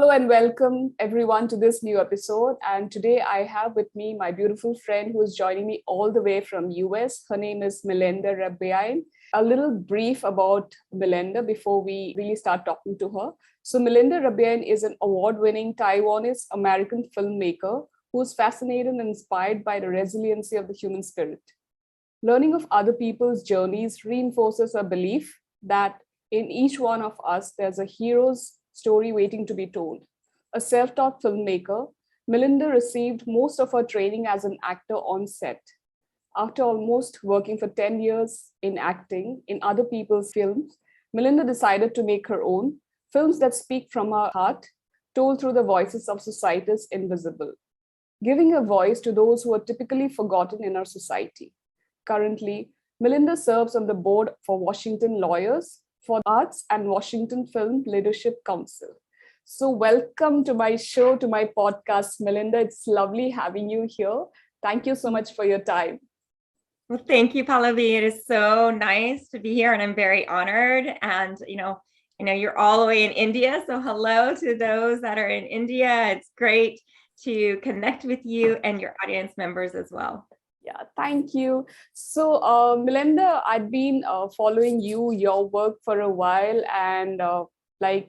Hello and welcome everyone to this new episode. And today I have with me my beautiful friend who is joining me all the way from US. Her name is Melinda Raebyne. A little brief about Melinda before we really start talking to her. So Melinda Raebyne is an award-winning Taiwanese American filmmaker who is fascinated and inspired by the resiliency of the human spirit. Learning of other people's journeys reinforces her belief that in each one of us, there's a hero's story waiting to be told. A self-taught filmmaker, Melinda received most of her training as an actor on set. After almost working for 10 years in acting in other people's films, Melinda decided to make her own films that speak from her heart, told through the voices of society's invisible, giving a voice to those who are typically forgotten in our society. Currently, Melinda serves on the board for Washington Lawyers for Arts and Washington Film Leadership Council. So welcome to my show, to my podcast, Melinda. It's lovely having you here. Thank you so much for your time. Well, thank you, Pallavi. It is so nice to be here and I'm very honored. And, I know you're all the way in India. So hello to those that are in India. It's great to connect with you and your audience members as well. Yeah, thank you. So, Melinda, I've been following your work for a while, and I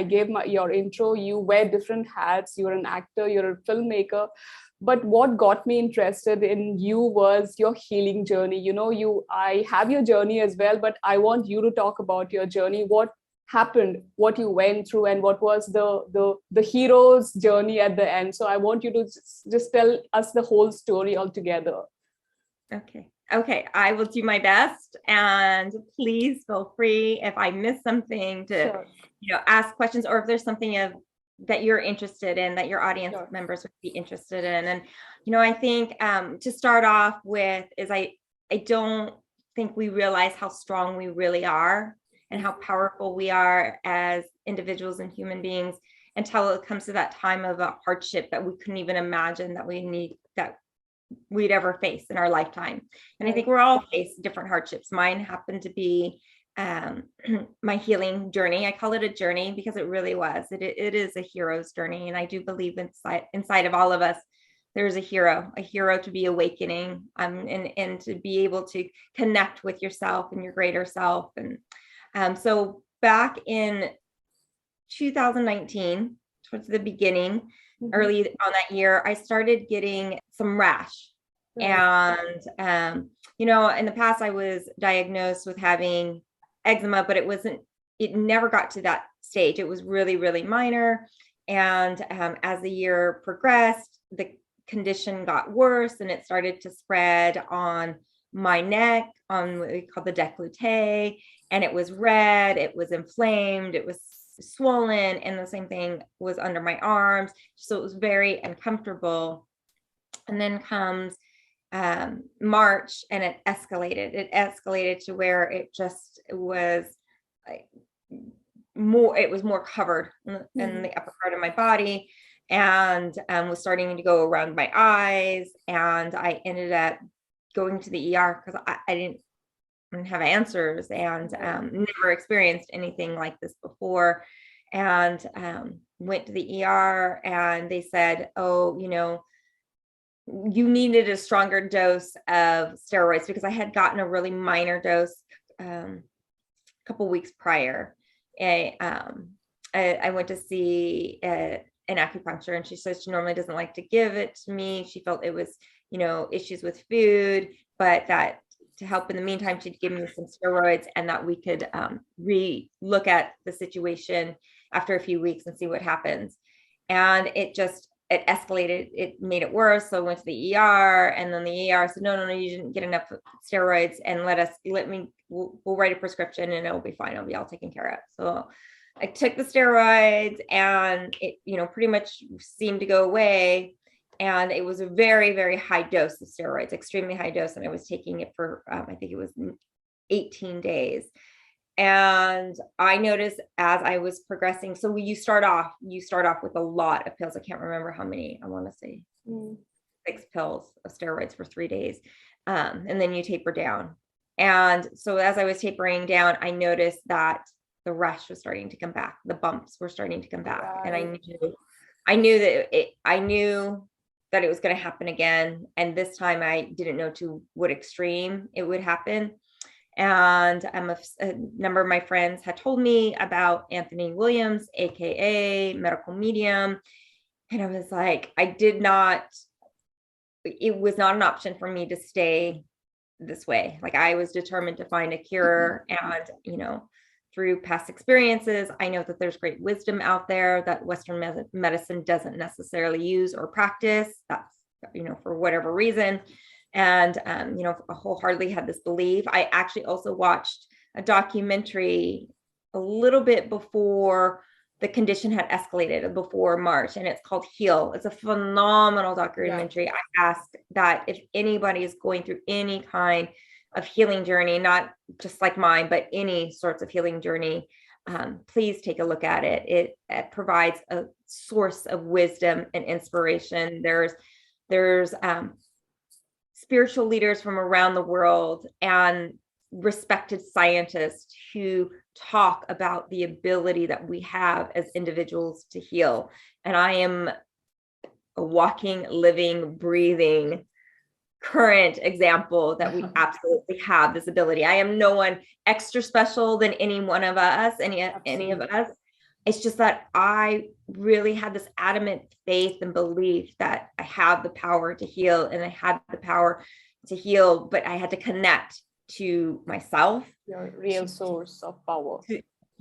gave your intro. You wear different hats. You're an actor. You're a filmmaker. But what got me interested in you was your healing journey. I have your journey as well, but I want you to talk about your journey. What happened, what you went through, and what was the hero's journey at the end. So I want you to just tell us the whole story altogether. Okay, I will do my best, and please feel free if I miss something to ask questions, or if there's something that you're interested in, that your audience members would be interested in. And I think to start off with is I don't think we realize how strong we really are and how powerful we are as individuals and human beings until it comes to that time of a hardship that we couldn't even imagine that we'd ever face in our lifetime. And I think we're all faced different hardships. Mine happened to be my healing journey. I call it a journey because it really was. It is a hero's journey. And I do believe inside of all of us, there's a hero to be awakening, and to be able to connect with yourself and your greater self. And so back in 2019, towards the beginning, early on that year, I started getting some rash. And, in the past, I was diagnosed with having eczema, but it never got to that stage. It was really, really minor. And as the year progressed, the condition got worse and it started to spread on my neck, on what we call the décolleté. And it was red, it was inflamed, it was swollen, and the same thing was under my arms. So it was very uncomfortable. And then comes March, and it escalated. It escalated to where it just was more covered in the upper part of my body, and was starting to go around my eyes. And I ended up going to the ER because I didn't have answers, and never experienced anything like this before. And went to the ER, and they said, you needed a stronger dose of steroids, because I had gotten a really minor dose a couple weeks prior. I went to see an acupuncture, and she says she normally doesn't like to give it to me. She felt it was, issues with food, but that to help in the meantime, she'd give me some steroids, and that we could re-look at the situation after a few weeks and see what happens. And it escalated. It made it worse. So I went to the ER, and then the ER said, no, you didn't get enough steroids, and we'll write a prescription and it'll be fine. It'll be all taken care of. So I took the steroids, and it, pretty much seemed to go away. And it was a very, very high dose of steroids, extremely high dose. And I was taking it for, I think it was 18 days. And I noticed as I was progressing, so you start off with a lot of pills. I can't remember how many, I want to say 6 pills of steroids for 3 days. And then you taper down. And so as I was tapering down, I noticed that the rash was starting to come back. The bumps were starting to come back. Right. And I knew that it was going to happen again. And this time I didn't know to what extreme it would happen. And a number of my friends had told me about Anthony Williams, AKA medical medium. And I was like, it was not an option for me to stay this way. Like, I was determined to find a cure. And, through past experiences, I know that there's great wisdom out there that Western medicine doesn't necessarily use or practice. That's, for whatever reason. And, I wholeheartedly had this belief. I actually also watched a documentary a little bit before the condition had escalated, before March, and it's called Heal. It's a phenomenal documentary. Yeah. I ask that if anybody is going through any kind of healing journey, not just like mine, but any sorts of healing journey, please take a look at it. It provides a source of wisdom and inspiration. There's spiritual leaders from around the world and respected scientists who talk about the ability that we have as individuals to heal. And I am a walking, living, breathing current example that we absolutely have this ability. I am no one extra special than any one of us, any of us. It's just that I really had this adamant faith and belief that I have the power to heal, and I had the power to heal, but I had to connect to myself. Your real source of power.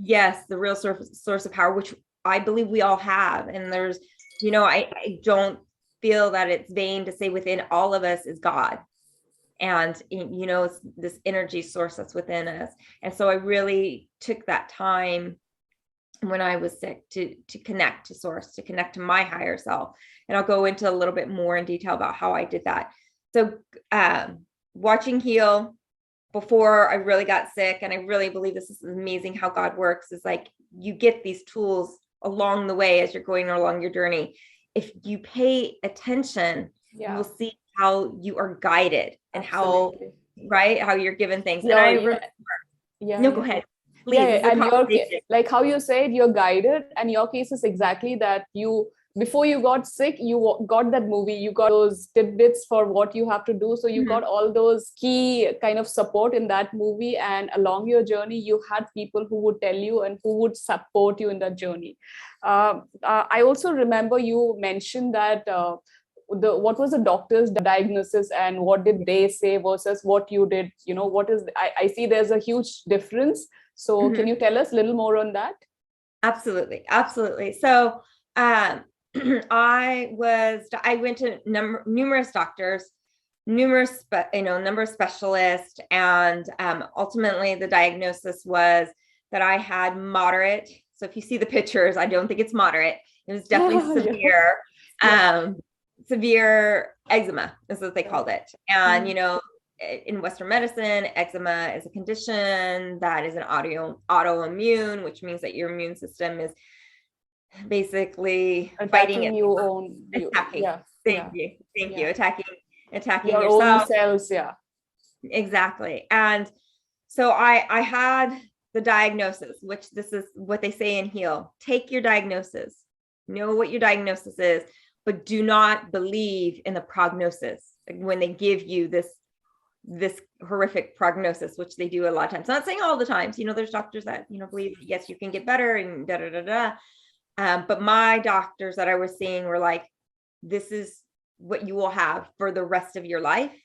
Yes, the real source of power, which I believe we all have. And there's, I don't feel that it's vain to say within all of us is God. And, it's this energy source that's within us. And so I really took that time when I was sick to connect to source, to connect to my higher self. And I'll go into a little bit more in detail about how I did that. So watching Heal before I really got sick, and I really believe this is amazing how God works, is like you get these tools along the way as you're going along your journey. If you pay attention, you will see how you are guided and how you're given things. And I remember, go ahead. Please, and like how you said, you're guided, and your case is exactly that. Before you got sick, you got that movie, you got those tidbits for what you have to do. So you got all those key kind of support in that movie. And along your journey, you had people who would tell you and who would support you in that journey. I also remember you mentioned that what was the doctor's diagnosis and what did they say versus what you did? I see there's a huge difference. So can you tell us a little more on that? Absolutely. So, I went to numerous doctors, number of specialists. And, ultimately the diagnosis was that I had moderate. So if you see the pictures, I don't think it's moderate. It was definitely severe, severe eczema is what they called it. And, in Western medicine, eczema is a condition that is an autoimmune, which means that your immune system is basically fighting your own attacking. Thank you. Attacking your yourself. Own cells. Yeah, exactly. And so I had the diagnosis, which this is what they say in Heal. Take your diagnosis, know what your diagnosis is, but do not believe in the prognosis. Like when they give you this horrific prognosis, which they do a lot of times. Not saying all the times, there's doctors that, believe, yes, you can get better and but my doctors that I was seeing were like, this is what you will have for the rest of your life.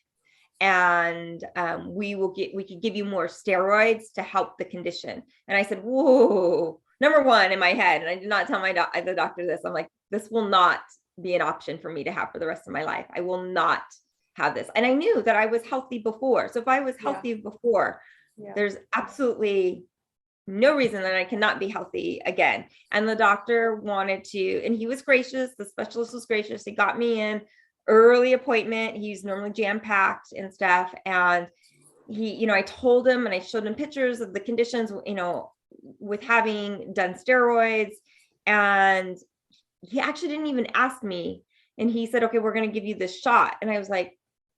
And we could give you more steroids to help the condition. And I said, whoa, number one in my head. And I did not tell the doctor this. I'm like, this will not be an option for me to have for the rest of my life. I will not have this. And I knew that I was healthy before. So if I was healthy before, there's absolutely no reason that I cannot be healthy again. And the doctor wanted to, and he was gracious. The specialist was gracious. He got me in early appointment. He's normally jam-packed and stuff. And he, I told him and I showed him pictures of the conditions, with having done steroids. And he actually didn't even ask me. And he said, okay, we're going to give you this shot. And I was like,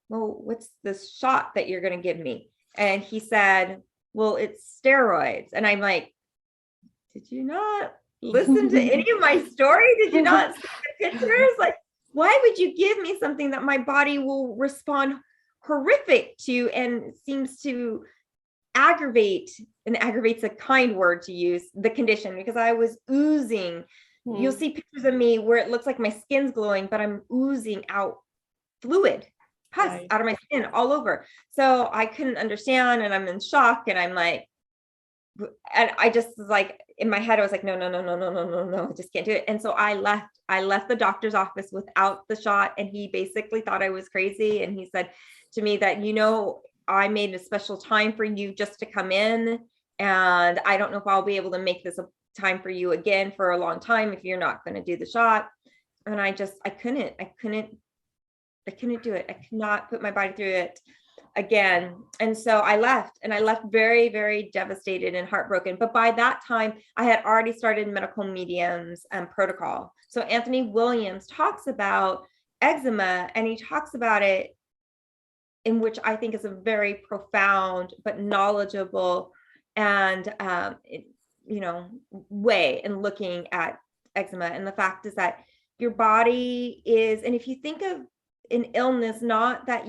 well, what's this shot that you're going to give me? And he said, well, it's steroids. And I'm like, did you not listen to any of my story? Did you not see the pictures? Like, why would you give me something that my body will respond horrific to and seems to aggravate, and aggravate's a kind word to use, the condition, because I was oozing. You'll see pictures of me where it looks like my skin's glowing, but I'm oozing out fluid, pus out of my skin all over. So I couldn't understand, and I'm in shock, and I'm like, and I just was like, in my head, I was like, no, I just can't do it. And so I left the doctor's office without the shot. And he basically thought I was crazy. And he said to me that, I made a special time for you just to come in. And I don't know if I'll be able to make this a time for you again for a long time if you're not going to do the shot. And I couldn't do it. I could not put my body through it again. And so I left very, very devastated and heartbroken. But by that time, I had already started medical mediums protocol. So Anthony Williams talks about eczema, and he talks about it in which I think is a very profound but knowledgeable and way in looking at eczema. And the fact is that your body is, and if you think of an illness, not that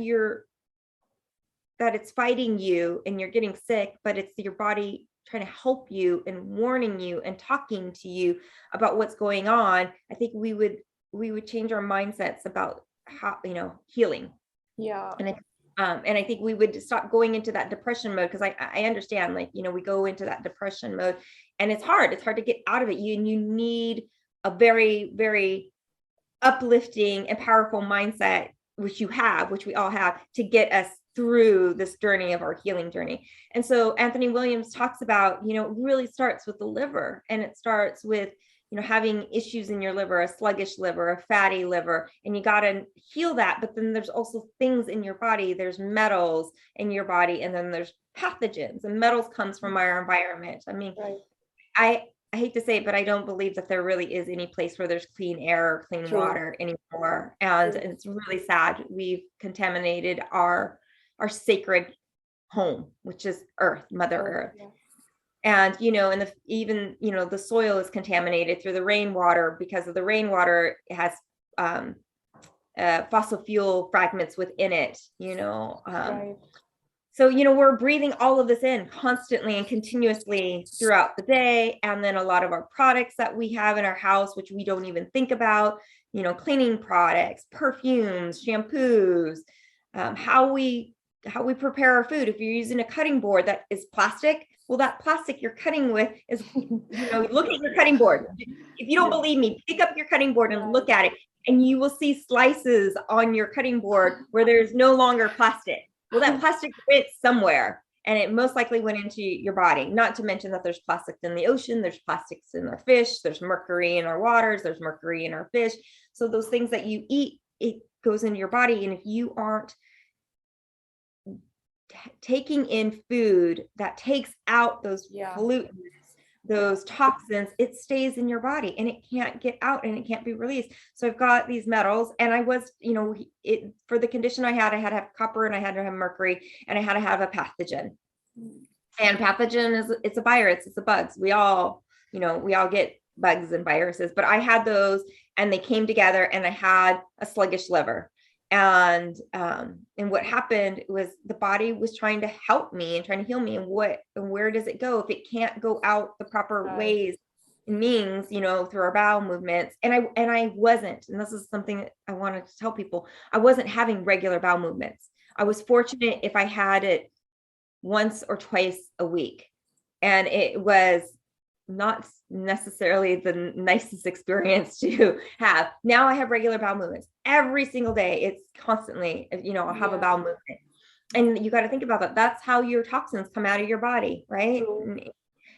it's fighting you and you're getting sick, but it's your body trying to help you and warning you and talking to you about what's going on. I think we would change our mindsets about how, healing. Yeah. And I think we would stop going into that depression mode, because I understand, like, we go into that depression mode and it's hard to get out of it. You need a very, very uplifting and powerful mindset, which we all have, to get us through this journey of our healing journey. And so Anthony Williams talks about, it really starts with the liver, and it starts with, having issues in your liver, a sluggish liver, a fatty liver, and you got to heal that. But then there's also things in your body. There's metals in your body, and then there's pathogens, and metals comes from our environment. I mean, I hate to say it, but I don't believe that there really is any place where there's clean air or clean water anymore. And it's really sad. We've contaminated our sacred home, which is Earth, Mother Earth. Yeah. And, and even the soil is contaminated through the rainwater, because of the rainwater has fossil fuel fragments within it, So, we're breathing all of this in constantly and continuously throughout the day. And then a lot of our products that we have in our house, which we don't even think about, cleaning products, perfumes, shampoos, how we prepare our food. If you're using a cutting board that is plastic, well, that plastic you're cutting with is, look at your cutting board. If you don't believe me, pick up your cutting board and look at it, and you will see slices on your cutting board where there's no longer plastic. Well, that plastic went somewhere, and it most likely went into your body. Not to mention that there's plastics in the ocean, there's plastics in our fish, there's mercury in our waters, there's mercury in our fish. So those things that you eat, it goes into your body. And if you aren't taking in food that takes out those pollutants, those toxins, it stays in your body and it can't get out and it can't be released. So I've got these metals, and I was, for the condition I had to have copper, and I had to have mercury, and I had to have a pathogen. And pathogen it's a virus, it's a bugs. We all get bugs and viruses, but I had those, and they came together, and I had a sluggish liver. And what happened was the body was trying to help me and trying to heal me. And where does it go if it can't go out the proper ways and means, through our bowel movements? And I wasn't, and this is something that I wanted to tell people, I wasn't having regular bowel movements. I was fortunate if I had it once or twice a week, and it was not necessarily the nicest experience to have. Now I have regular bowel movements every single day. It's constantly, I'll have a bowel movement, and you got to think about that. That's how your toxins come out of your body, right?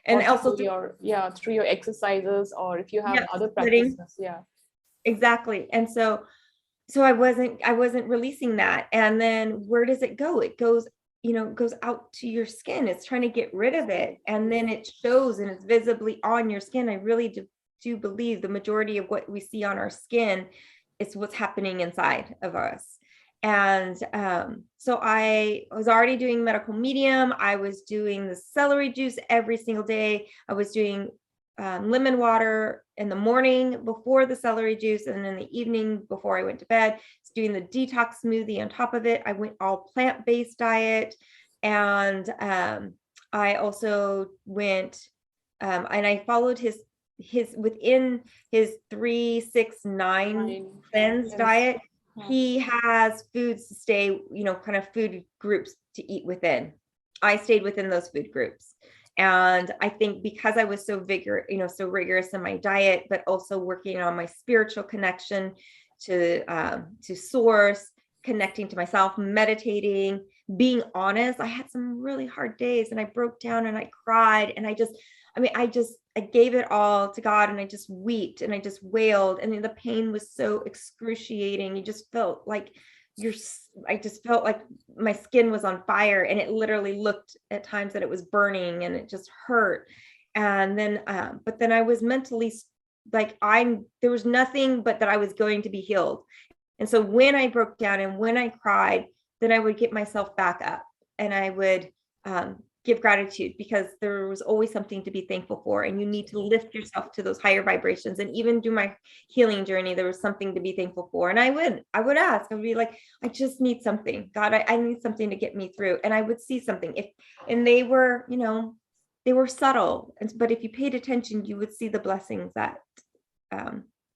And also through your exercises, or if you have other practices. Exactly. And so I wasn't releasing that. And then where does it go? It goes out to your skin. It's trying to get rid of it. And then it shows, and it's visibly on your skin. I really do believe the majority of what we see on our skin is what's happening inside of us. And so I was already doing medical medium. I was doing the celery juice every single day. I was doing lemon water in the morning before the celery juice, and in the evening before I went to bed, doing the detox smoothie on top of it. I went all plant-based diet. And I also went and I followed his within his 3-6-9 cleanse diet. He has foods to stay, kind of food groups to eat within. I stayed within those food groups. And I think because I was so rigorous in my diet, but also working on my spiritual connection to source, connecting to myself, meditating, being honest. I had some really hard days and I broke down and I cried and I gave it all to God, and I just wept and I just wailed, and the pain was so excruciating. You just felt like I just felt like my skin was on fire, and it literally looked at times that it was burning, and it just hurt. And then, but then I was mentally like, there was nothing but that I was going to be healed. And so when I broke down and when I cried, then I would get myself back up, and I would give gratitude, because there was always something to be thankful for. And you need to lift yourself to those higher vibrations. And even through my healing journey, there was something to be thankful for. And I would ask, I would be like, I just need something. God, I need something to get me through. And I would see something, and they were, they were subtle. But if you paid attention, you would see the blessings that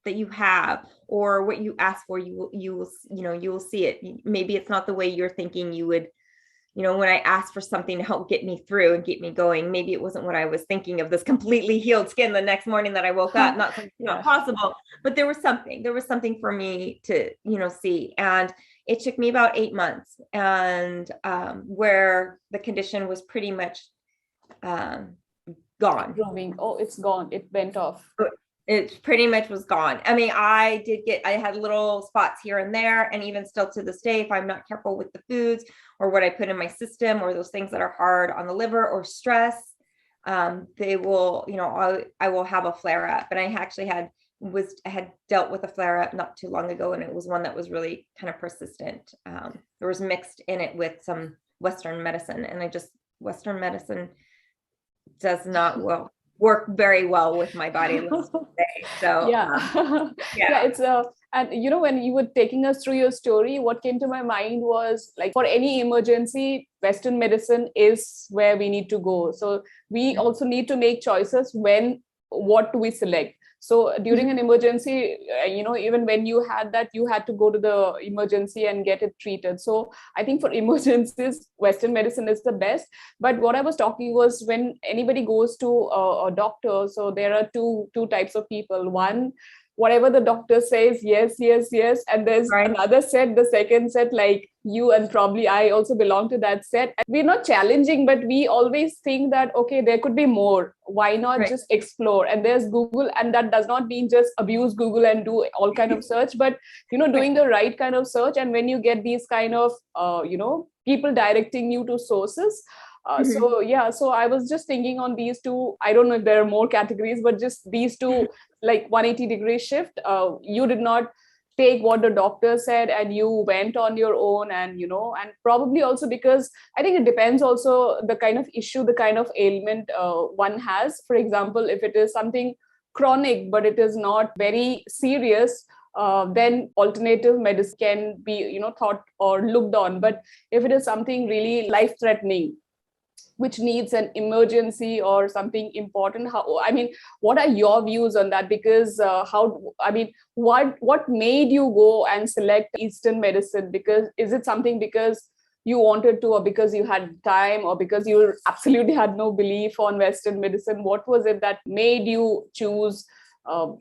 you have, or what you ask for, you will see it. Maybe it's not the way you're thinking you would. When I asked for something to help get me through and get me going, maybe it wasn't what I was thinking of, this completely healed skin the next morning that I woke up. Not possible, but there was something for me to, see. And it took me about 8 months, and where the condition was pretty much gone. Oh, it's gone. It went off. It pretty much was gone. I mean, I had little spots here and there, and even still to this day, if I'm not careful with the foods or what I put in my system, or those things that are hard on the liver or stress, they will, I will have a flare up. And I actually had dealt with a flare up not too long ago, and it was one that was really kind of persistent. There was mixed in it with some Western medicine, and Western medicine does not work very well with my body. So it's and when you were taking us through your story, what came to my mind was, like, for any emergency, Western medicine is where we need to go. So we also need to make choices what do we select. So during an emergency, even when you had that, you had to go to the emergency and get it treated. So I think for emergencies, Western medicine is the best. But what I was talking was, when anybody goes to a doctor, so there are two types of people. One, whatever the doctor says, yes. And there's another set, the second set, like you and probably I also belong to that set. And we're not challenging, but we always think that, okay, there could be more. Why not just explore? And there's Google, and that does not mean just abuse Google and do all kind of search, but, doing the right kind of search. And when you get these kind of, people directing you to sources, so I was just thinking on these two. I don't know if there are more categories, but just these two, like 180-degree shift. You did not take what the doctor said, and you went on your own, and and probably also because I think it depends also the kind of issue, the kind of ailment one has. For example, if it is something chronic but it is not very serious, then alternative medicine can be thought or looked on. But if it is something really life-threatening, which needs an emergency or something important, what are your views on that? Because what made you go and select Eastern medicine? Because is it something because you wanted to, or because you had time, or because you absolutely had no belief on Western medicine? What was it that made you choose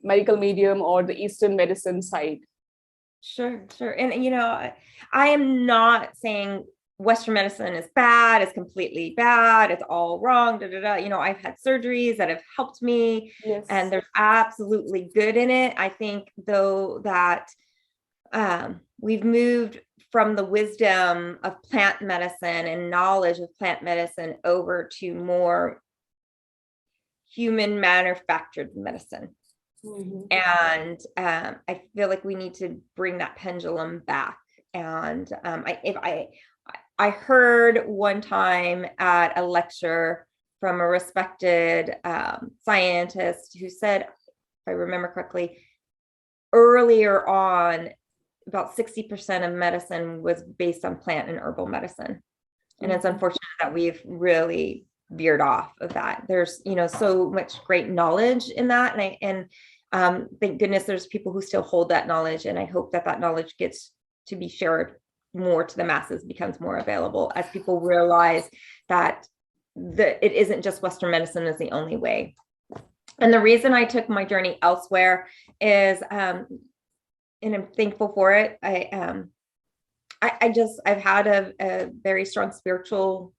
medical medium or the Eastern medicine side? Sure. And, I am not saying Western medicine is bad, it's completely bad, it's all wrong, I've had surgeries that have helped me, and there's absolutely good in it. I think, though, that we've moved from the wisdom of plant medicine and knowledge of plant medicine over to more human manufactured medicine. And I feel like we need to bring that pendulum back. And I heard one time at a lecture from a respected scientist who said, if I remember correctly, earlier on, about 60% of medicine was based on plant and herbal medicine. And it's unfortunate that we've really veered off of that. There's, so much great knowledge in that. And thank goodness there's people who still hold that knowledge. And I hope that that knowledge gets to be shared more to the masses, becomes more available as people realize that it isn't just Western medicine is the only way. And the reason I took my journey elsewhere is, and I'm thankful for it. I've had a very strong spiritual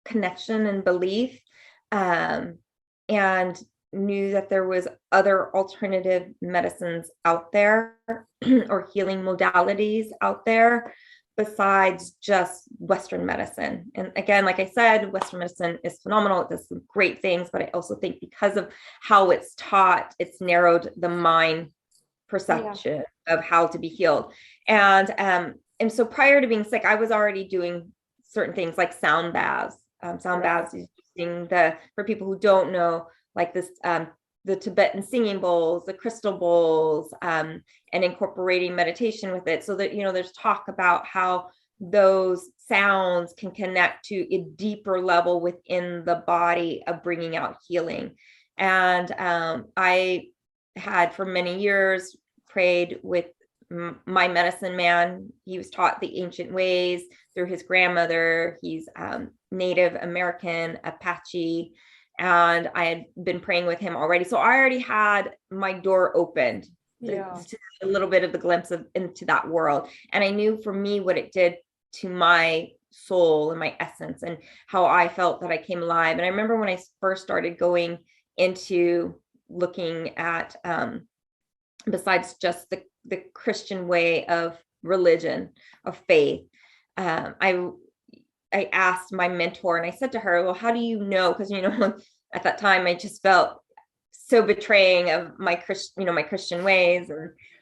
connection and belief, and knew that there was other alternative medicines out there or healing modalities out there besides just Western medicine. And again, like I said, Western medicine is phenomenal. It does some great things, but I also think because of how it's taught, it's narrowed the mind perception of how to be healed. And so prior to being sick, I was already doing certain things like sound baths. Baths is using for people who don't know, like this, the Tibetan singing bowls, the crystal bowls, and incorporating meditation with it. So that, there's talk about how those sounds can connect to a deeper level within the body of bringing out healing. And I had for many years prayed with my medicine man. He was taught the ancient ways through his grandmother. He's Native American, Apache, and I had been praying with him already. So I already had my door opened to a little bit of the glimpse into that world. And I knew for me what it did to my soul and my essence and how I felt that I came alive. And I remember when I first started going into looking at, besides just the Christian way of religion, of faith, I asked my mentor and I said to her, well, how do you know? Because, at that time I just felt so betraying of my Christian ways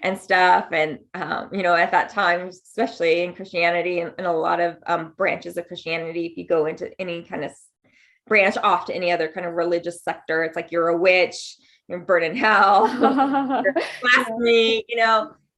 and stuff. And, at that time, especially in Christianity and a lot of branches of Christianity, if you go into any kind of branch off to any other kind of religious sector, it's like, you're a witch, you're burnt in hell, you're blasphemy,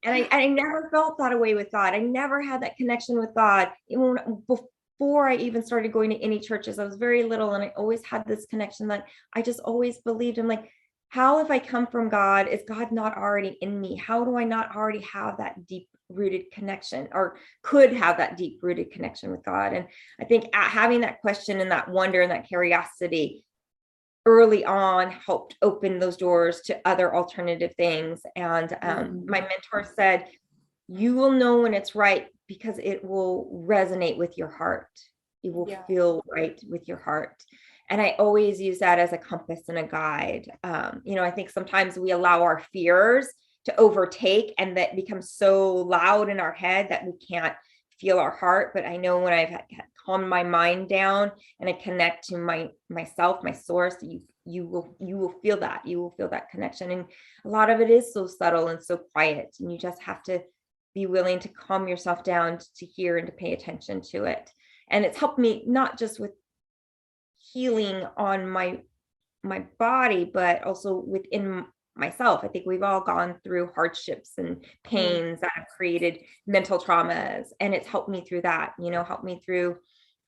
and I never felt that way with God. I never had that connection with God. Even before I even started going to any churches, I was very little, and I always had this connection that I just always believed. I'm like, how, if I come from God, is God not already in me? How do I not already have that deep rooted connection, or could have that deep rooted connection with God? And I think having that question and that wonder and that curiosity early on helped open those doors to other alternative things. And my mentor said, you will know when it's right because it will resonate with your heart. You will feel right with your heart. And I always use that as a compass and a guide. I think sometimes we allow our fears to overtake, and that becomes so loud in our head that we can't feel our heart. But I know when I've calmed my mind down and I connect to myself, my source, you will feel that. You will feel that connection. And a lot of it is so subtle and so quiet. And you just have to be willing to calm yourself down to hear and to pay attention to it. And it's helped me not just with healing on my body, but also within myself. I think we've all gone through hardships and pains that have created mental traumas, and it's helped me through that, helped me through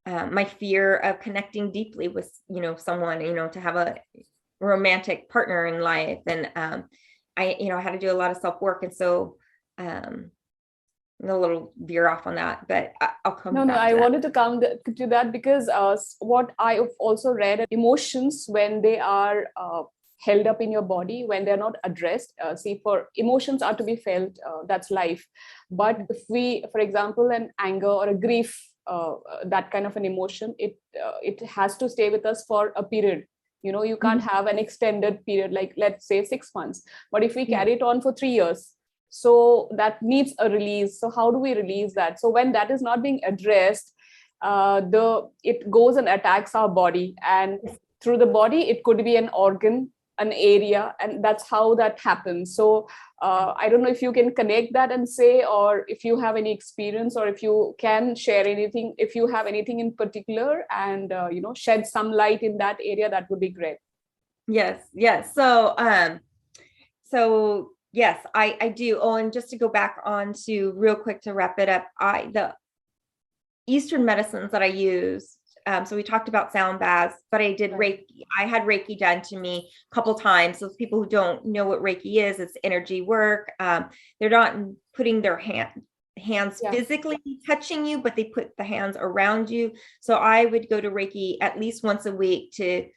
my fear of connecting deeply with, someone, to have a romantic partner in life. And I had to do a lot of self-work. And so I'm a little veer off on that, but I'll come back to I that. wanted to come to that because what I also read, emotions, when they are held up in your body, when they're not addressed, for emotions are to be felt, that's life. But if we, for example, an anger or a grief, that kind of an emotion, it has to stay with us for a period. You can't have an extended period, like let's say 6 months, but if we carry it on for 3 years, so that needs a release. So how do we release that? So when that is not being addressed, it goes and attacks our body, and through the body, it could be an organ, an area, and that's how that happens. So I don't know if you can connect that and say, or if you have any experience, or if you can share anything, if you have anything in particular, and shed some light in that area, that would be great. Yes. So yes, I do. Oh, and just to go back on to real quick to wrap it up, the Eastern medicines that I use. So we talked about sound baths, but I did Reiki. I had Reiki done to me a couple times. So people who don't know what Reiki is, it's energy work. They're not putting their hands physically touching you, but they put the hands around you. So I would go to Reiki at least once a week to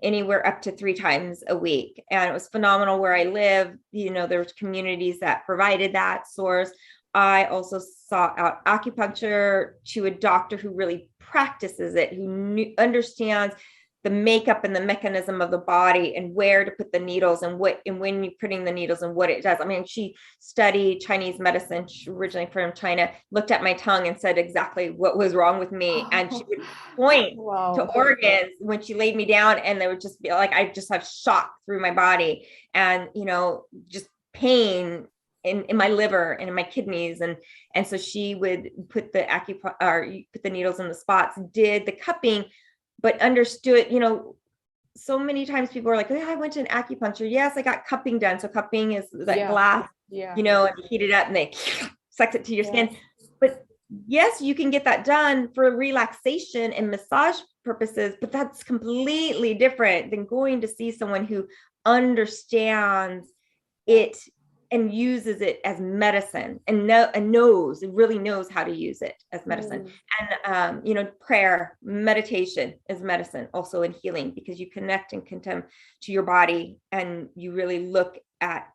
anywhere up to 3 times a week. And it was phenomenal where I live. There's communities that provided that source. I also sought out acupuncture to a doctor who really practices it, who understands the makeup and the mechanism of the body and where to put the needles and when you're putting the needles and what it does. I mean, she studied Chinese medicine. She originally from China, looked at my tongue and said exactly what was wrong with me. And she would point to organs when she laid me down, and they would just be like, I just have shock through my body and, just pain in my liver and in my kidneys. And so she would put the put the needles in the spots, did the cupping, but understood, so many times people are like, I went to an acupuncture. Yes, I got cupping done. So cupping is that glass, and you heat it up and they sucks it to your skin. But yes, you can get that done for relaxation and massage purposes, but that's completely different than going to see someone who understands it and uses it as medicine and really knows how to use it as medicine. And, prayer, meditation is medicine also in healing, because you connect and contem to your body, and you really look at,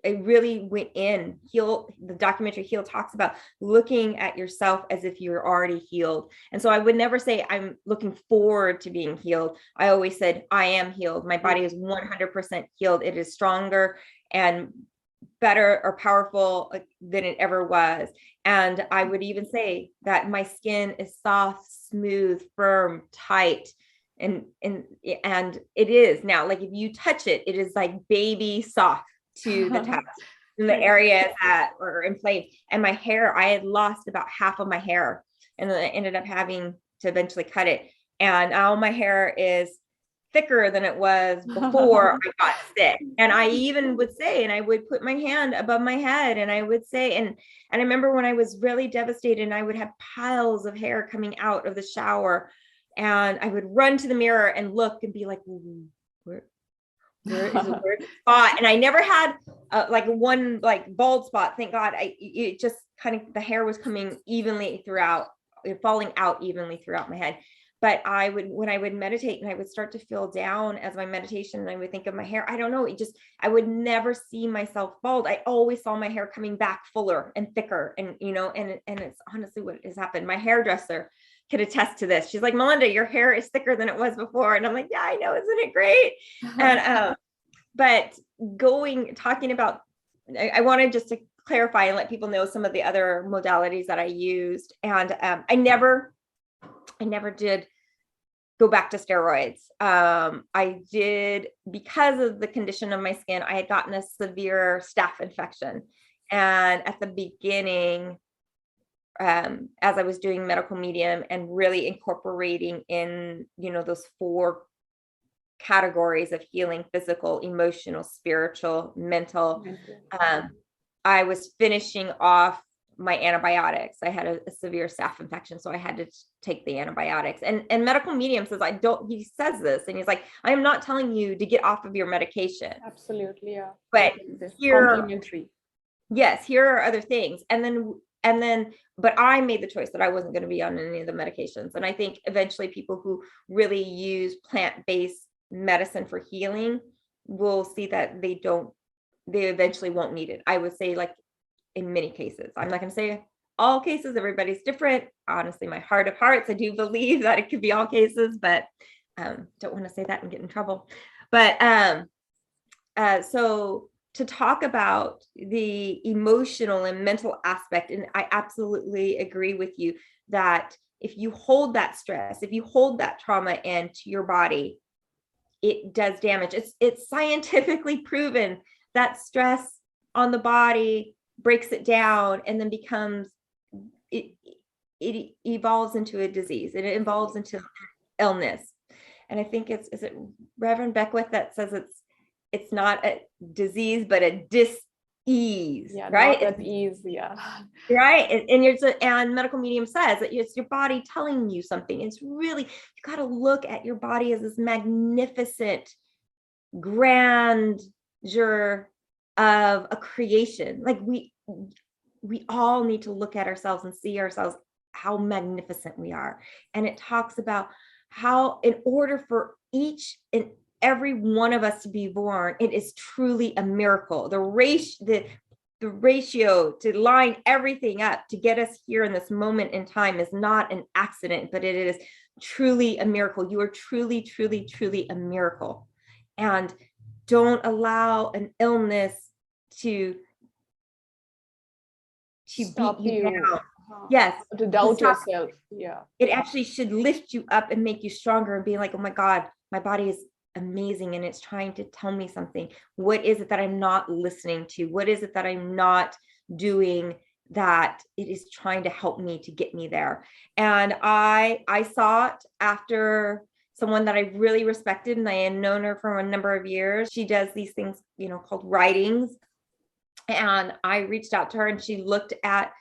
it really went in. The documentary Heal talks about looking at yourself as if you're already healed. And so I would never say I'm looking forward to being healed. I always said, I am healed. My body is 100% healed. It is stronger and better or powerful than it ever was. And I would even say that my skin is soft, smooth, firm, tight. And it is now, like, if you touch it, it is like baby soft to the touch in the areas that were inflamed. And my hair, I had lost about half of my hair, and then I ended up having to eventually cut it. And now my hair is thicker than it was before I got sick. And I even would say, and I would put my hand above my head, and I would say, and I remember when I was really devastated, and I would have piles of hair coming out of the shower, and I would run to the mirror and look and be like, where is a weird spot? And I never had like one like bald spot. Thank God. It just kind of, the hair was coming evenly throughout, falling out evenly throughout my head. But when I would meditate and I would start to feel down as my meditation, and I would think of my hair, I don't know, I would never see myself bald. I always saw my hair coming back fuller and thicker. And, and it's honestly what has happened. My hairdresser could attest to this. She's like, Melinda, your hair is thicker than it was before. And I'm like, yeah, I know. Isn't it great? And, but talking about, I wanted just to clarify and let people know some of the other modalities that I used. And I never did go back to steroids. I did, because of the condition of my skin, I had gotten a severe staph infection. And at the beginning, as I was doing medical medium and really incorporating in, those 4 categories of healing: physical, emotional, spiritual, mental, I was finishing off my antibiotics. I had a severe staph infection, so I had to take the antibiotics. And medical medium says, he says this, and he's like, I am not telling you to get off of your medication. Absolutely, yeah. But complementary. Yes, here are other things. And then, but I made the choice that I wasn't going to be on any of the medications. And I think eventually people who really use plant-based medicine for healing will see that they eventually won't need it. I would say, like, in many cases. I'm not going to say all cases, everybody's different. Honestly, my heart of hearts, I do believe that it could be all cases, but don't want to say that and get in trouble. But so to talk about the emotional and mental aspect, and I absolutely agree with you that if you hold that stress, if you hold that trauma into your body, it does damage. It's scientifically proven that stress on the body breaks it down and then it evolves into a disease, and it evolves into illness. And I think is it Reverend Beckwith that says it's not a disease, but a dis-ease, Yeah, right? not at ease, yeah. Right. And medical medium says that it's your body telling you something. It's really, you got to look at your body as this magnificent grandeur of a creation. Like we all need to look at ourselves and see ourselves how magnificent we are. And it talks about how in order for each and every one of us to be born, it is truly a miracle. The ratio to line everything up to get us here in this moment in time is not an accident, but it is truly a miracle. You are truly, truly, truly a miracle. And don't allow an illness to Stop beat you down. Yes. To doubt yourself. Yeah. It actually should lift you up and make you stronger and be like, oh my God, my body is amazing and it's trying to tell me something. What is it that I'm not listening to? What is it that I'm not doing that it is trying to help me to get me there? And I saw it after someone that I really respected, and I had known her for a number of years. She does these things, called writings. And I reached out to her, and she looks at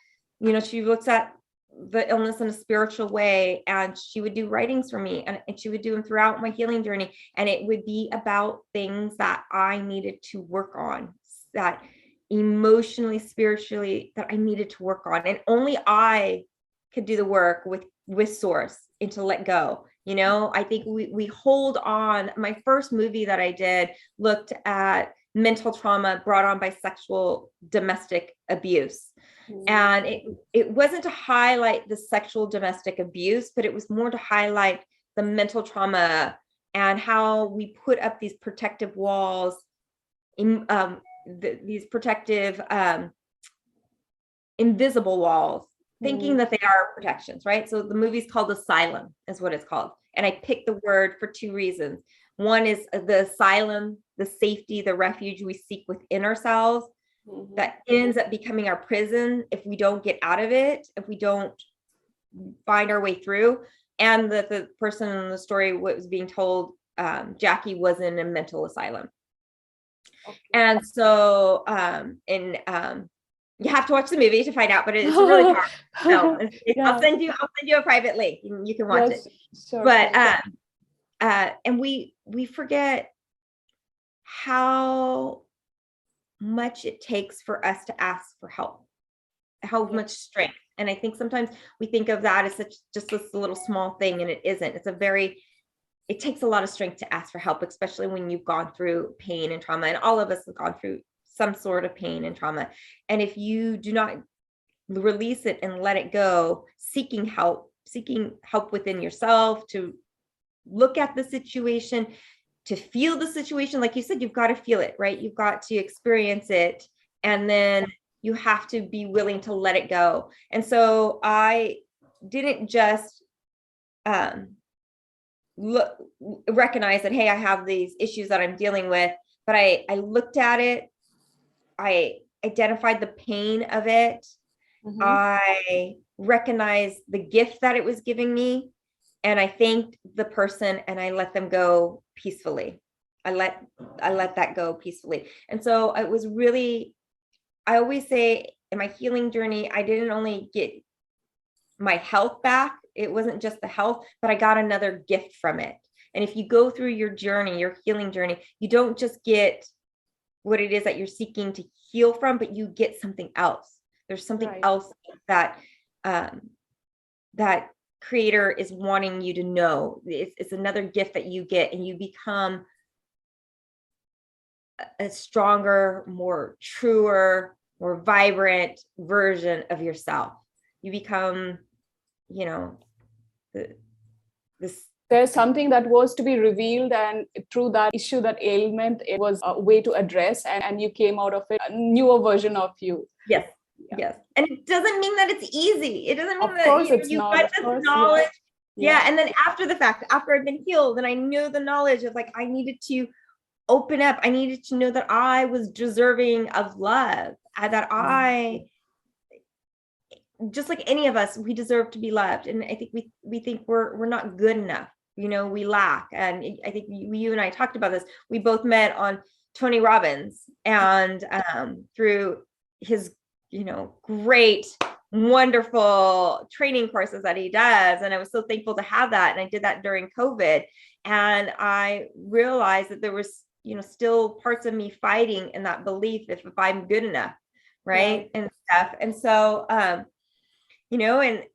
the illness in a spiritual way, and she would do writings for me, and she would do them throughout my healing journey. And it would be about things that I needed to work on, that emotionally, spiritually, that I needed to work on. And only I could do the work with source and to let go. I think we hold on. My first movie that I did looked at mental trauma brought on by sexual domestic abuse. And it wasn't to highlight the sexual domestic abuse, but it was more to highlight the mental trauma and how we put up these protective walls, these protective, invisible walls, thinking that they are protections, right? So the movie's called Asylum, is what it's called. And I picked the word for two reasons. One is the asylum, the safety, the refuge we seek within ourselves, that ends up becoming our prison if we don't get out of it, if we don't find our way through. And the person in the story, what was being told, Jackie was in a mental asylum. Okay. And so, you have to watch the movie to find out, but it's a really powerful film. Yeah. I'll send you a private link. You can watch it. Sure. But and we forget how much it takes for us to ask for help, how much strength. And I think sometimes we think of that as just this little small thing, and it isn't. It takes a lot of strength to ask for help, especially when you've gone through pain and trauma. And all of us have gone through some sort of pain and trauma. And if you do not release it and let it go, seeking help within yourself, to look at the situation, to feel the situation, like you said, you've got to feel it, right? You've got to experience it, and then you have to be willing to let it go. And so I didn't just recognize that, hey, I have these issues that I'm dealing with, but I looked at it. I identified the pain of it. I recognized the gift that it was giving me, and I thanked the person, and I let them go peacefully. I let that go peacefully. And so it was really, I always say in my healing journey, I didn't only get my health back. It wasn't just the health, but I got another gift from it. And if you go through your journey, your healing journey, you don't just get what it is that you're seeking to heal from, but you get something else. There's something else that that creator is wanting you to know. It's another gift that you get, and you become a stronger, more truer, more vibrant version of yourself. You become, there's something that was to be revealed, and through that issue, that ailment, it was a way to address, and you came out of it a newer version of you. Yes. Yeah. Yes. And it doesn't mean that it's easy. It doesn't mean of course it's you not. got this knowledge Yeah. And then after the fact, after I've been healed and I knew the knowledge of like, I needed to open up. I needed to know that I was deserving of love, that I, just like any of us, we deserve to be loved. And I think we think we're not good enough. We lack. And I think you and I talked about this. We both met on Tony Robbins and through his, great, wonderful training courses that he does. And I was so thankful to have that. And I did that during COVID. And I realized that there was, still parts of me fighting in that belief if I'm good enough. Right. And stuff. And so, and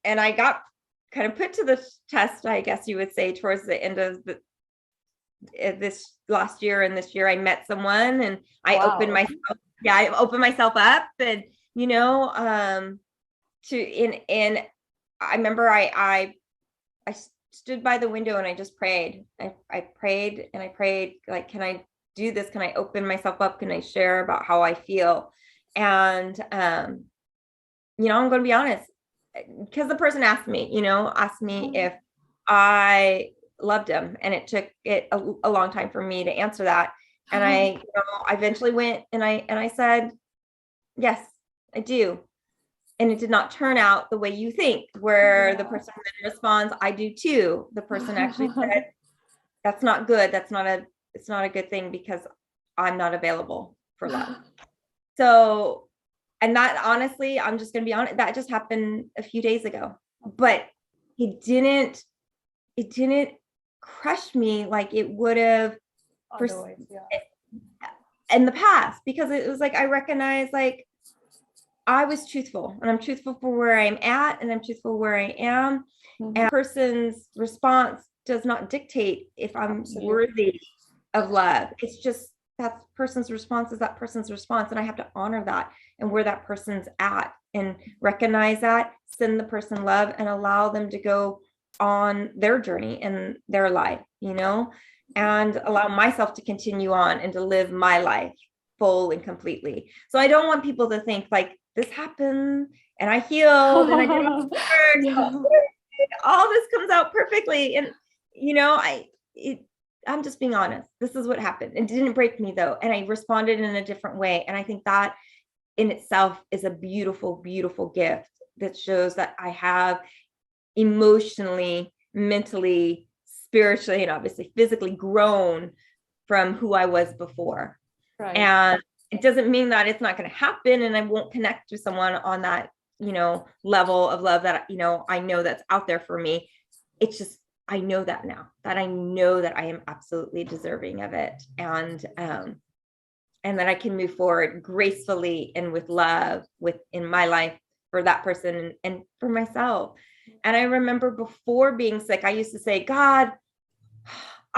I got kind of put to the test, I guess you would say, towards the end of this last year. And this year I met someone and I opened myself up and, I remember I stood by the window and I just prayed. I prayed and I prayed, like, can I do this? Can I open myself up? Can I share about how I feel? And, I'm going to be honest, because the person asked me if I loved him. And it took a long time for me to answer that. And I eventually went and I said, yes, I do. And it did not turn out the way you think, where the person then responds, I do too. The person actually said, that's not good. It's not a good thing because I'm not available for love. So, and that, honestly, I'm just going to be honest, that just happened a few days ago, but it didn't crush me like it would have in the past, because it was like, I recognized, like, I was truthful, and I'm truthful for where I'm at, and I'm truthful where I am. And a person's response does not dictate if I'm worthy of love. It's just that person's response is that person's response. And I have to honor that and where that person's at and recognize that, send the person love and allow them to go on their journey in their life, and allow myself to continue on and to live my life full and completely. So I don't want people to think like, this happened and I healed and I did all this work. All this comes out perfectly. And, I'm just being honest. This is what happened. It didn't break me though. And I responded in a different way. And I think that in itself is a beautiful, beautiful gift that shows that I have emotionally, mentally, spiritually, and obviously physically grown from who I was before. Right. And it doesn't mean that it's not going to happen and I won't connect with someone on that, level of love that, I know that's out there for me. It's just, I know that now, that I know that I am absolutely deserving of it. And that I can move forward gracefully and with love in my life for that person and for myself. And I remember before being sick, I used to say, God,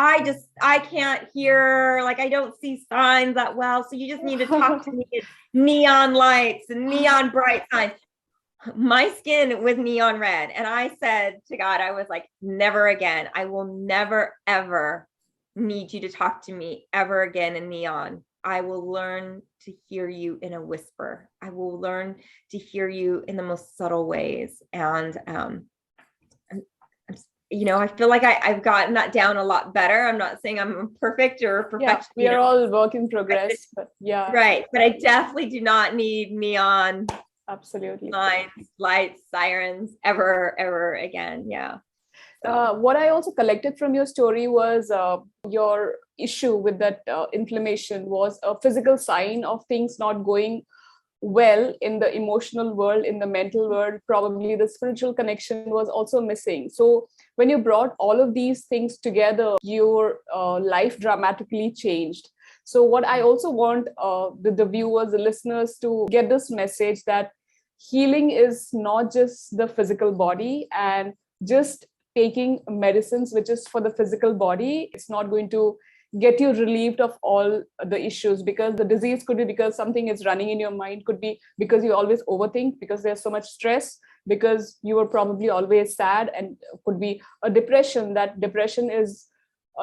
I can't hear, like, I don't see signs that well. So you just need to talk to me in neon lights and neon bright signs. My skin was neon red. And I said to God, I was like, never again. I will never, ever need you to talk to me ever again in neon. I will learn to hear you in a whisper. I will learn to hear you in the most subtle ways. And, I feel like I've gotten that down a lot better. I'm not saying I'm perfect or perfect. Yeah, we are all work in progress, but yeah. Right. But I definitely do not need neon. Absolutely. Lights, sirens, ever again. Yeah. So. What I also collected from your story was your issue with that inflammation was a physical sign of things not going well in the emotional world, in the mental world. Probably the spiritual connection was also missing. So when you brought all of these things together, your life dramatically changed. So what I also want the viewers, the listeners to get this message that healing is not just the physical body, and just taking medicines, which is for the physical body, it's not going to get you relieved of all the issues, because the disease could be because something is running in your mind, could be because you always overthink, because there's so much stress, because you were probably always sad, and could be a depression. That depression is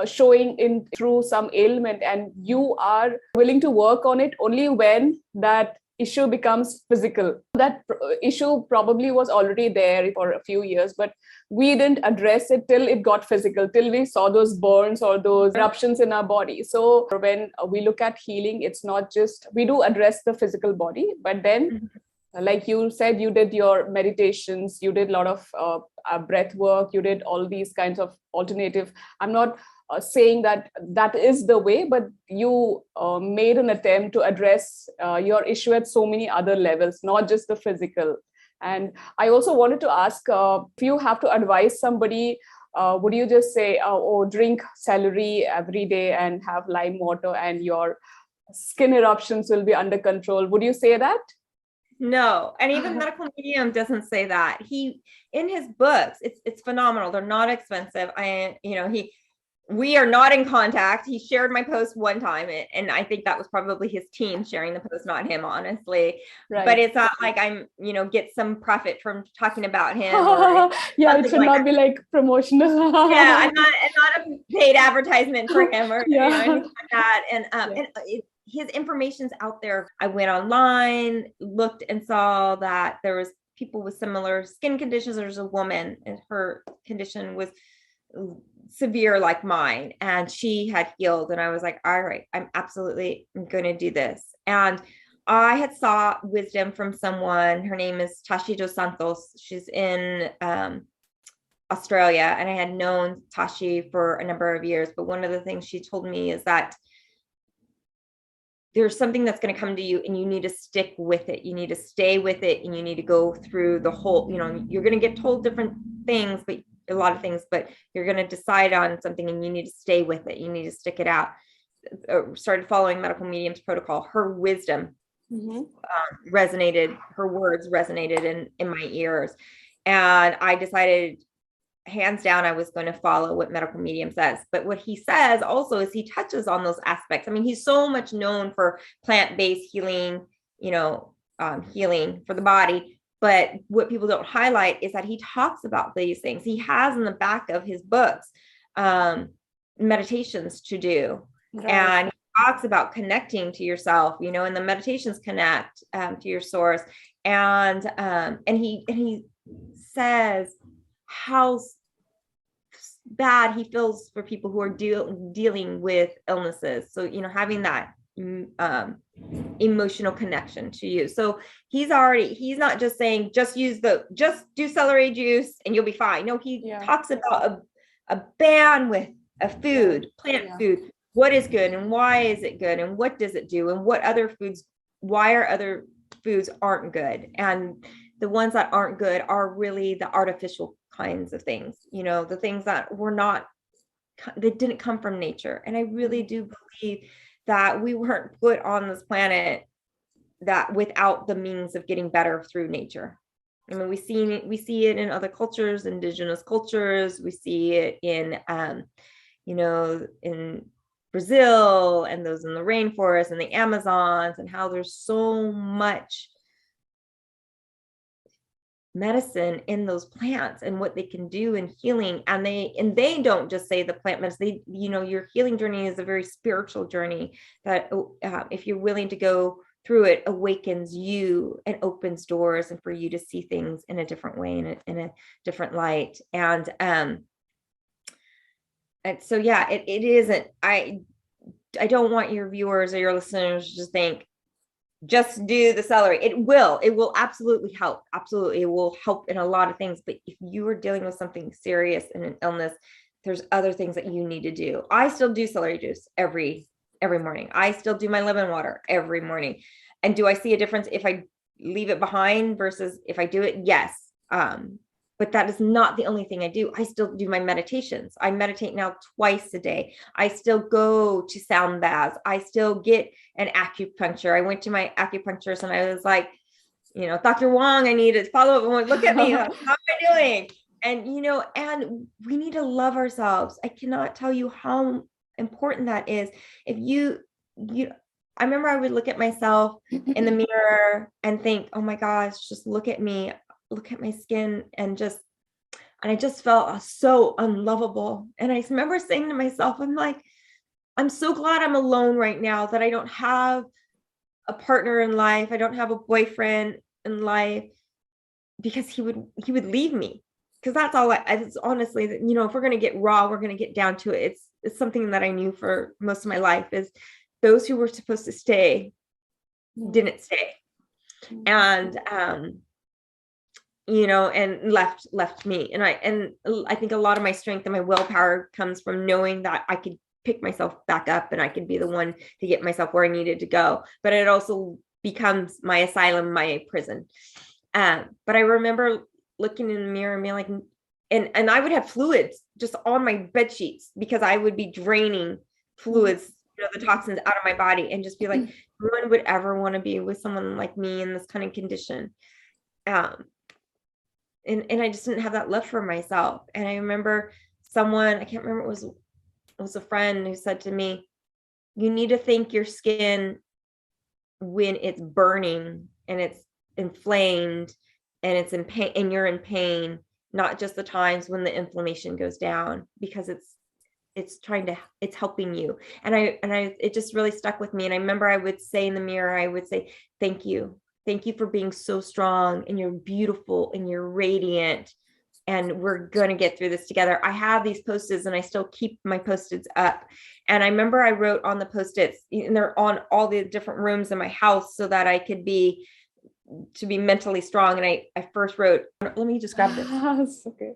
showing in through some ailment, and you are willing to work on it only when that issue becomes physical. That issue probably was already there for a few years, but we didn't address it till it got physical, till we saw those burns or those eruptions in our body. So when we look at healing, it's not just, we do address the physical body, but then like you said, you did your meditations, you did a lot of breath work, you did all these kinds of alternative. I'm not saying that that is the way, but you made an attempt to address your issue at so many other levels, not just the physical. And I also wanted to ask, if you have to advise somebody, would you just say, oh, drink celery every day and have lime water and your skin eruptions will be under control? Would you say that? No, and even medical medium doesn't say that. He, in his books, it's phenomenal. They're not expensive. We are not in contact. He shared my post one time, and I think that was probably his team sharing the post, not him, honestly. Right. But it's not like I'm, get some profit from talking about him. Yeah, it should not be like promotional. Yeah, I'm not a paid advertisement for him or anything like that. And his information's out there. I went online, looked and saw that there was people with similar skin conditions. There's a woman and her condition was severe like mine, and she had healed. And I was like, all right, I'm absolutely going to do this. And I had sought wisdom from someone. Her name is Tashi Dos Santos. She's in Australia, and I had known Tashi for a number of years. But one of the things she told me is that there's something that's going to come to you and you need to stick with it. You need to stay with it, and you need to go through the whole, you're going to get told different things, but a lot of things, but you're going to decide on something and you need to stay with it. You need to stick it out. Started following medical medium's protocol. Her wisdom resonated, her words resonated in my ears. And I decided, hands down, I was going to follow what medical medium says. But what he says also is he touches on those aspects. I mean, he's so much known for plant-based healing, healing for the body. But what people don't highlight is that he talks about these things. He has in the back of his books meditations to do. Right. And he talks about connecting to yourself, and the meditations connect to your source. And he says how bad he feels for people who are dealing with illnesses. So, having that emotional connection to you. So he's not just saying, just do celery juice and you'll be fine. No, he talks about a ban with a food, plant food. What is good and why is it good and what does it do and why are other foods aren't good. And the ones that aren't good are really the artificial kinds of things, the things that they didn't come from nature. And I really do believe that we weren't put on this planet that without the means of getting better through nature. I mean, we see it in other cultures, indigenous cultures. We see it in, in Brazil and those in the rainforest and the Amazons, and how there's so much medicine in those plants and what they can do in healing. And they don't just say the plant medicine, your healing journey is a very spiritual journey that if you're willing to go through it, awakens you and opens doors, and for you to see things in a different way, in a different light. And so, it isn't, I don't want your viewers or your listeners to just think, just do the celery. It will absolutely help. Absolutely. It will help in a lot of things. But if you are dealing with something serious and an illness, there's other things that you need to do. I still do celery juice every morning. I still do my lemon water every morning. And do I see a difference if I leave it behind versus if I do it? Yes. But that is not the only thing I do. I still do my meditations. I meditate now twice a day. I still go to sound baths. I still get an acupuncture. I went to my acupuncturist and I was like, Dr. Wong, I need to follow up. I'm like, look at me. How am I doing? And, and we need to love ourselves. I cannot tell you how important that is. If I remember I would look at myself in the mirror and think, oh my gosh, just look at me. Look at my skin, and I just felt so unlovable. And I remember saying to myself, I'm like, I'm so glad I'm alone right now, that I don't have a partner in life. I don't have a boyfriend in life, because he would leave me. Because that's all it's honestly, you know, if we're going to get raw, we're going to get down to it. It's something that I knew for most of my life, is those who were supposed to stay didn't stay. And, you know, and left me. And I think a lot of my strength and my willpower comes from knowing that I could pick myself back up and I could be the one to get myself where I needed to go. But it also becomes my asylum, my prison. But I remember looking in the mirror and being like, and I would have fluids just on my bed sheets, because I would be draining fluids, you know, the toxins out of my body, and just be like, no one would ever want to be with someone like me in this kind of condition. And I just didn't have that love for myself. And I remember someone, I can't remember, it was a friend who said to me, you need to thank your skin when it's burning and it's inflamed and it's in pain and you're in pain, not just the times when the inflammation goes down, because it's helping you. And it just really stuck with me. And I remember I would say in the mirror, I would say, thank you for being so strong, and you're beautiful and you're radiant, and we're going to get through this together. I have these Post-its, and I still keep my Post-its up. And I remember I wrote on the Post-its, and they're on all the different rooms in my house, so that I could be mentally strong. And I first wrote, let me just grab this. Okay.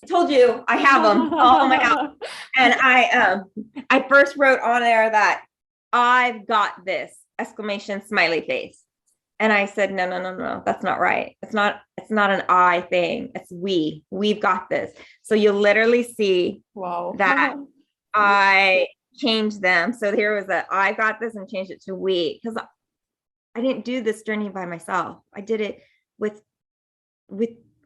I told you I have them all in my house. And I first wrote on there that I've got this! Exclamation, smiley face. And I said, no, that's not right. It's not an I thing. It's we've got this. So you'll literally see that I changed them. So here was I got this, and changed it to we, because I didn't do this journey by myself. I did it with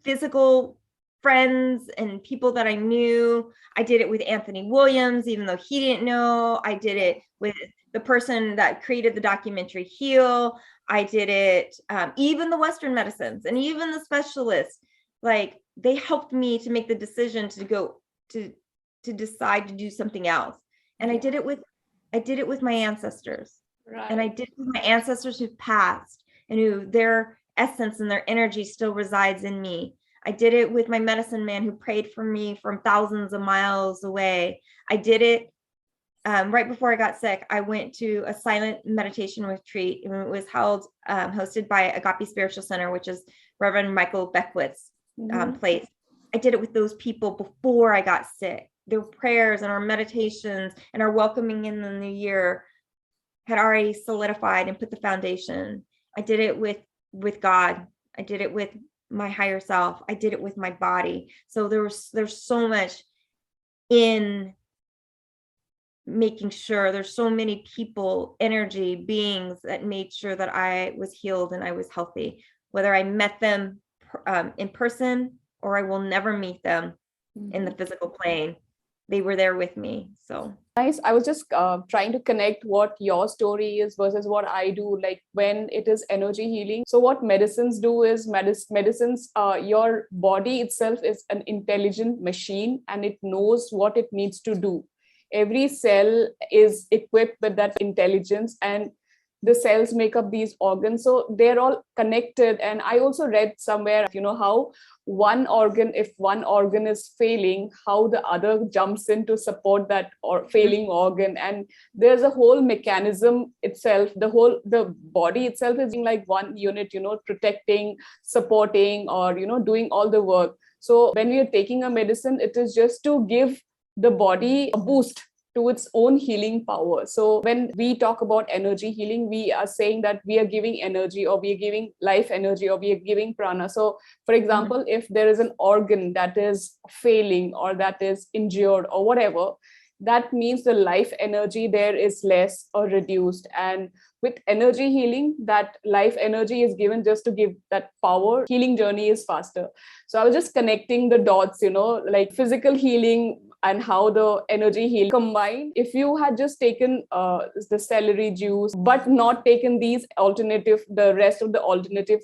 physical friends and people that I knew. I did it with Anthony Williams, even though he didn't know. I did it with the person that created the documentary Heal. I did it, even the Western medicines and even the specialists, like, they helped me to make the decision to go to decide to do something else. And I did it with my ancestors. Right. And I did it with my ancestors who passed, and who their essence and their energy still resides in me. I did it with my medicine man who prayed for me from thousands of miles away. I did it right before I got sick. I went to a silent meditation retreat, and it was hosted by Agape Spiritual Center, which is Reverend Michael Beckwith's place. I did it with those people before I got sick. Their prayers and our meditations and our welcoming in the new year had already solidified and put the foundation. I did it with God. I did it with my higher self. I did it with my body. So there's so much in making sure. There's so many people, energy, beings that made sure that I was healed and I was healthy, whether I met them in person or I will never meet them in the physical plane. They were there with me. So nice. I was just trying to connect what your story is versus what I do, like when it is energy healing. So what medicines do is medicines, your body itself is an intelligent machine, and it knows what it needs to do. Every cell is equipped with that intelligence, and the cells make up these organs. So they're all connected. And I also read somewhere, how if one organ is failing, how the other jumps in to support that failing organ. And there's a whole mechanism itself. The body itself is like one unit, protecting, supporting, or, doing all the work. So when we are taking a medicine, it is just to give the body a boost to its own healing power. So when we talk about energy healing, we are saying that we are giving energy, or we are giving life energy, or we are giving prana. So for example, if there is an organ that is failing or that is injured or whatever, that means the life energy there is less or reduced. And with energy healing, that life energy is given just to give that power. Healing journey is faster. So I was just connecting the dots, like physical healing and how the energy healing combined. If you had just taken the celery juice, but not taken the rest of the alternative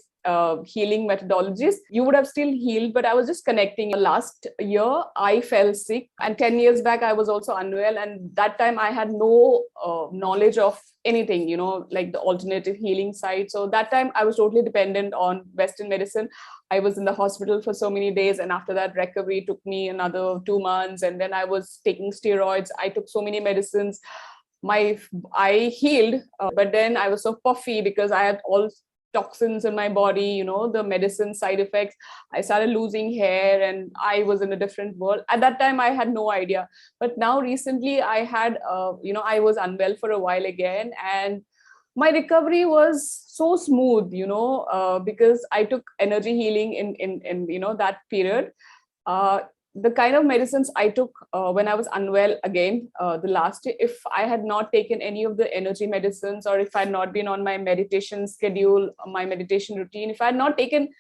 healing methodologies, you would have still healed, but I was just connecting. Last year, I fell sick, and 10 years back, I was also unwell. And that time I had no knowledge of anything, like the alternative healing side. So that time I was totally dependent on Western medicine. I was in the hospital for so many days. And after that, recovery took me another 2 months. And then I was taking steroids. I took so many medicines. I healed, but then I was so puffy because I had all toxins in my body, the medicine side effects. I started losing hair and I was in a different world. At that time, I had no idea. But now recently I had, I was unwell for a while again. And my recovery was so smooth, because I took energy healing in that period. The kind of medicines I took when I was unwell again, the last year, if I had not taken any of the energy medicines, or if I had not been on my meditation schedule, my meditation routine, if I had not taken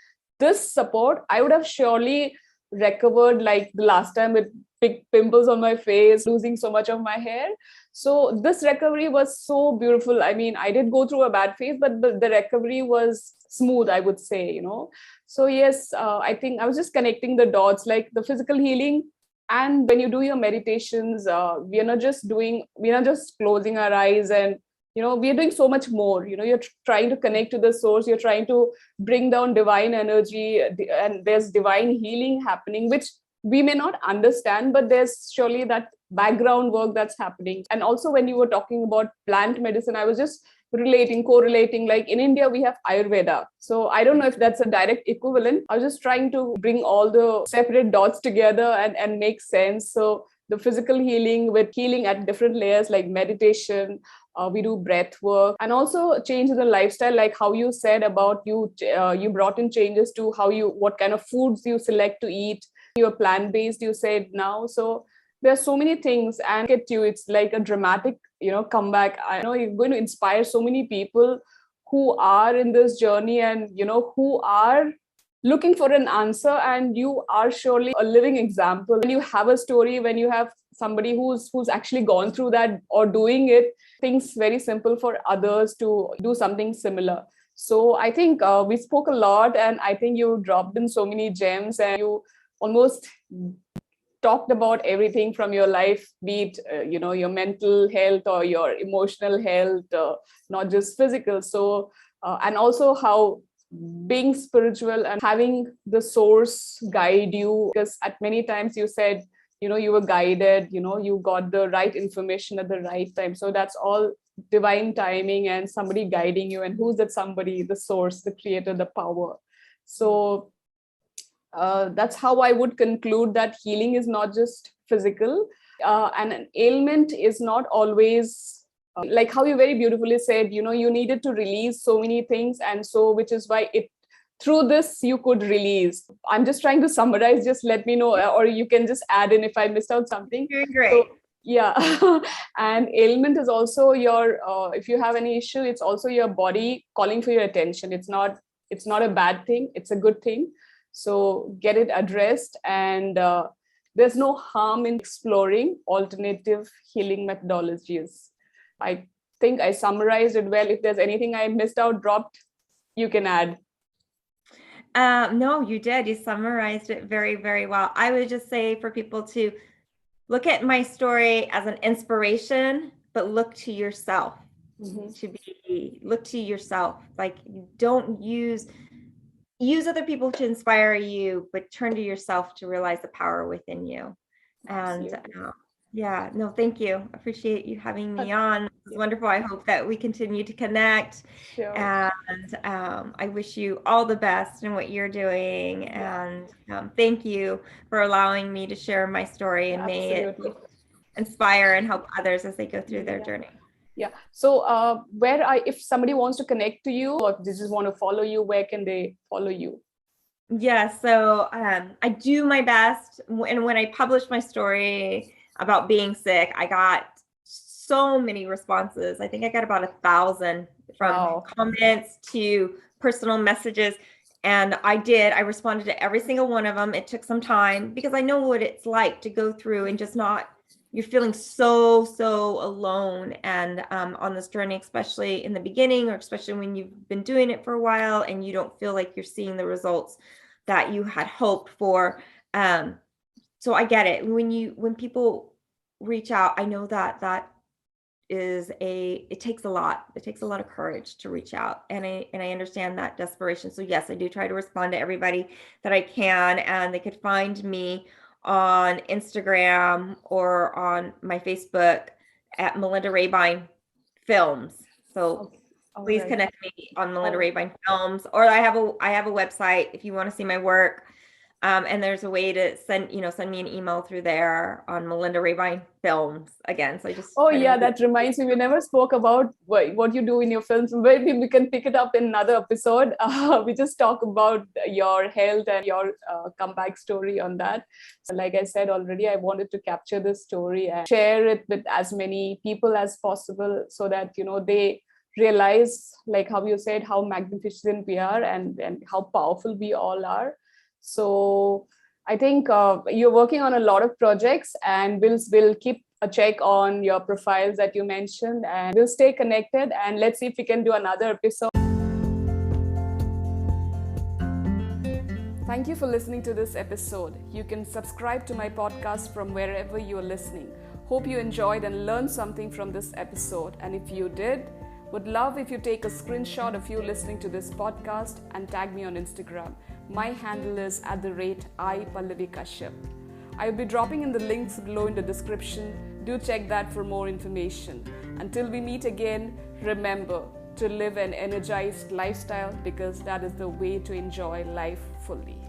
this support, I would have surely recovered like the last time with big pimples on my face, losing so much of my hair. So this recovery was so beautiful. I mean, I did go through a bad phase, but the recovery was smooth, I would say, So yes, I think I was just connecting the dots, like the physical healing. And when you do your meditations, we are not just closing our eyes and, we are doing so much more. You're trying to connect to the source. You're trying to bring down divine energy, and there's divine healing happening, which we may not understand, but there's surely that background work that's happening. And also when you were talking about plant medicine, I was just correlating, like in India, we have Ayurveda. So I don't know if that's a direct equivalent. I was just trying to bring all the separate dots together and make sense. So the physical healing with healing at different layers, like meditation, we do breath work, and also change in the lifestyle, like how you said about you brought in changes to what kind of foods you select to eat. You're plant-based, you said now. So there's so many things, and it's like a dramatic, comeback. I know you're going to inspire so many people who are in this journey and, who are looking for an answer, and you are surely a living example. When you have a story, when you have somebody who's actually gone through that or doing it, things very simple for others to do something similar. So I think we spoke a lot, and I think you dropped in so many gems, and you almost talked about everything from your life, be it your mental health or your emotional health, not just physical. So and also how being spiritual and having the source guide you, because at many times you said you were guided, you got the right information at the right time. So that's all divine timing and somebody guiding you. And who's that somebody? The source, the creator, the power. So that's how I would conclude that healing is not just physical, and an ailment is not always like how you very beautifully said, you needed to release so many things. And so, which is why through this, you could release. I'm just trying to summarize, just let me know, or you can just add in if I missed out something. You're great. So, yeah. And ailment is also your, if you have any issue, it's also your body calling for your attention. It's not a bad thing. It's a good thing. So get it addressed, and there's no harm in exploring alternative healing methodologies. I think I summarized it well. If there's anything I missed out, dropped, you can add. No, you did. You summarized it very, very well. I would just say for people to look at my story as an inspiration, but look to yourself. Mm-hmm. Look to yourself. Like, don't use other people to inspire you, but turn to yourself to realize the power within you. And yeah, no, thank you. Appreciate you having me on. It's wonderful. I hope that we continue to connect. Sure. And I wish you all the best in what you're doing. And thank you for allowing me to share my story, and may it inspire and help others as they go through their journey. Yeah. So if somebody wants to connect to you, or if they just want to follow you, where can they follow you? Yeah. So I do my best. And when I published my story about being sick, I got so many responses. I think I got about 1,000 from comments to personal messages. And I responded to every single one of them. It took some time because I know what it's like to go through and just not you're feeling so alone and on this journey, especially in the beginning, or especially when you've been doing it for a while and you don't feel like you're seeing the results that you had hoped for. So I get it. When people reach out, I know that it takes a lot. It takes a lot of courage to reach out. And I understand that desperation. So yes, I do try to respond to everybody that I can, and they could find me on Instagram or on my Facebook at Melinda Raebyne Films. So please connect me on Melinda Raebyne Films, or I have a website if you want to see my work. And there's a way to send me an email through there on Melinda Raebyne Films again. So I just that reminds me, we never spoke about what you do in your films. Maybe we can pick it up in another episode. We just talk about your health and your comeback story on that. So like I said already, I wanted to capture this story and share it with as many people as possible, so that they realize, like how you said, how magnificent we are and how powerful we all are. So I think you're working on a lot of projects, and we'll keep a check on your profiles that you mentioned, and we'll stay connected, and let's see if we can do another episode. Thank you for listening to this episode. You can subscribe to my podcast from wherever you are listening. Hope you enjoyed and learned something from this episode. And if you did, would love if you take a screenshot of you listening to this podcast and tag me on Instagram. My handle is @Pallavi Kashyap. I will be dropping in the links below in the description. Do check that for more information. Until we meet again, remember to live an energized lifestyle, because that is the way to enjoy life fully.